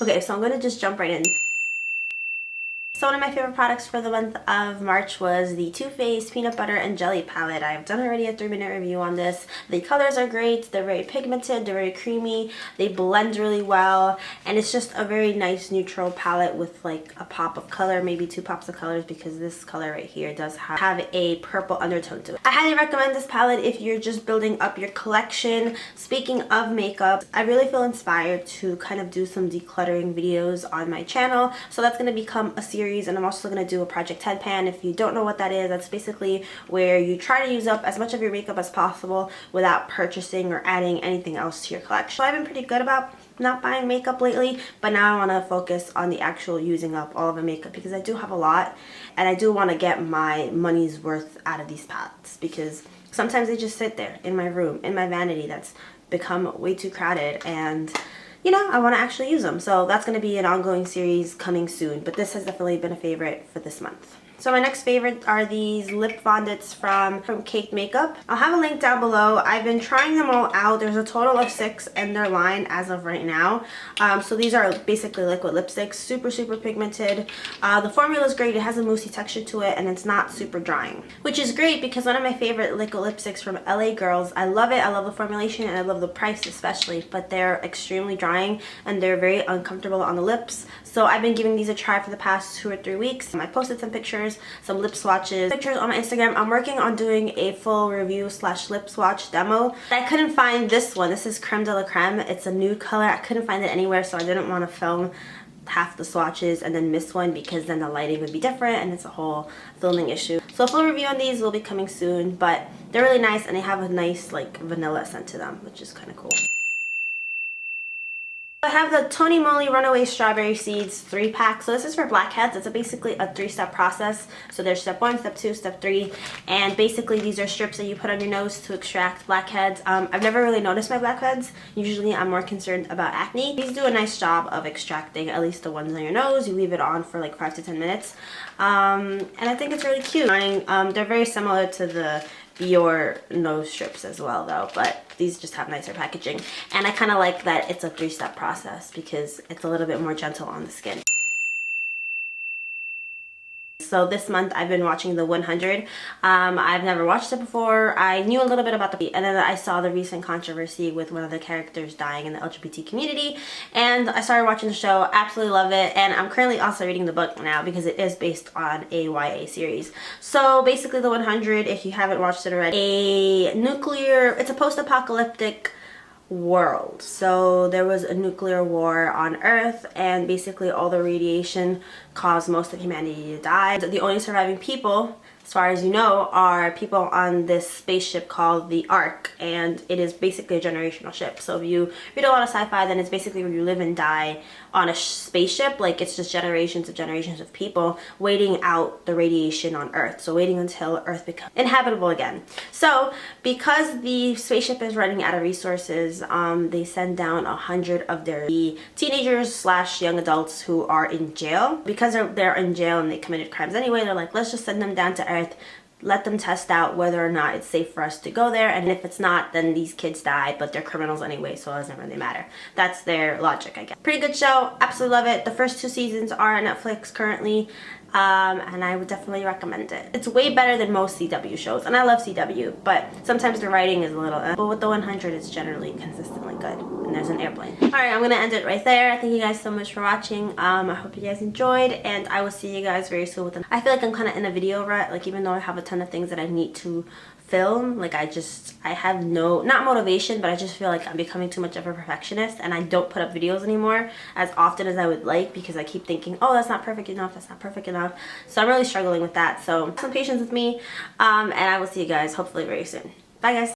Okay, so I'm gonna just jump right in. So one of my favorite products for the month of March was the Too Faced Peanut Butter and Jelly palette. I've done already a 3-minute review on this. The colors are great, they're very pigmented, they're very creamy, they blend really well, and it's just a very nice neutral palette with like a pop of color, maybe 2 pops of colors, because this color right here does have a purple undertone to it. I highly recommend this palette if you're just building up your collection. Speaking of makeup, I really feel inspired to kind of do some decluttering videos on my channel, so that's going to become a series. And I'm also going to do a Project 10 pan. If you don't know what that is, that's basically where you try to use up as much of your makeup as possible without purchasing or adding anything else to your collection. So I've been pretty good about not buying makeup lately, but now I want to focus on the actual using up all of the makeup, because I do have a lot and I do want to get my money's worth out of these palettes, because sometimes they just sit there in my room, in my vanity, that's become way too crowded, and you know, I want to actually use them. So that's going to be an ongoing series coming soon, but this has definitely been a favorite for this month. So my next favorite are these lip fondants from Cake Makeup. I'll have a link down below. I've been trying them all out. There's a total of 6 in their line as of right now. So these are basically liquid lipsticks, super pigmented. The formula is great. It has a moussey texture to it, and it's not super drying, which is great because one of my favorite liquid lipsticks from LA Girls, I love it. I love the formulation and I love the price especially, but they're extremely drying and they're very uncomfortable on the lips. So I've been giving these a try for the past 2 or 3 weeks. I posted some pictures, some lip swatches, pictures on my Instagram. I'm working on doing a full review / lip swatch demo. I couldn't find this one. This is Creme de la Creme. It's a nude color. I couldn't find it anywhere, so I didn't want to film half the swatches and then miss one, because then the lighting would be different and it's a whole filming issue. So a full review on these will be coming soon, but they're really nice and they have a nice like vanilla scent to them, which is kind of cool. I have the Moly Runaway Strawberry Seeds 3-pack. So this is for blackheads. It's basically a 3-step process. So there's step 1, step 2, step 3. And basically these are strips that you put on your nose to extract blackheads. I've never really noticed my blackheads. Usually I'm more concerned about acne. These do a nice job of extracting at least the ones on your nose. You leave it on for like 5 to 10 minutes. And I think it's really cute. They're very similar to the your nose strips as well though, but these just have nicer packaging, and I kind of like that it's a 3-step process because it's a little bit more gentle on the skin. So this month I've been watching the 100. I've never watched it before. I knew a little bit about and then I saw the recent controversy with one of the characters dying in the LGBT community, and I started watching the show. Absolutely love it, and I'm currently also reading the book now because it is based on a YA series. So basically the 100, if you haven't watched it already, it's a post-apocalyptic world. So there was a nuclear war on Earth, and basically all the radiation caused most of humanity to die. The only surviving people, as far as you know, are people on this spaceship called the Ark, and it is basically a generational ship. So if you read a lot of sci-fi, then it's basically where you live and die on a spaceship. Like, it's just generations of people waiting out the radiation on Earth. So waiting until Earth becomes inhabitable again. So because the spaceship is running out of resources, they send down 100 of their teenagers / young adults who are in jail. Because they're in jail and they committed crimes anyway, they're like, let's just send them down to Earth, let them test out whether or not it's safe for us to go there, and if it's not, then these kids die, but they're criminals anyway, so it doesn't really matter. That's their logic, I guess. Pretty good show. Absolutely love it. The first 2 seasons are on Netflix currently, and I would definitely recommend it. It's way better than most CW shows, and I love CW, but sometimes the writing is a little but with the 100 it's generally consistently good, and there's an airplane. Alright, I'm gonna end it right there. Thank you guys so much for watching. I hope you guys enjoyed, and I will see you guys very soon with them. I feel like I'm kind of in a video rut, like even though I have a ton of things that I need to film, like I have not motivation, but I just feel like I'm becoming too much of a perfectionist, and I don't put up videos anymore as often as I would like, because I keep thinking, oh, that's not perfect enough, that's not perfect enough. So I'm really struggling with that. So have some patience with me, and I will see you guys hopefully very soon. Bye guys.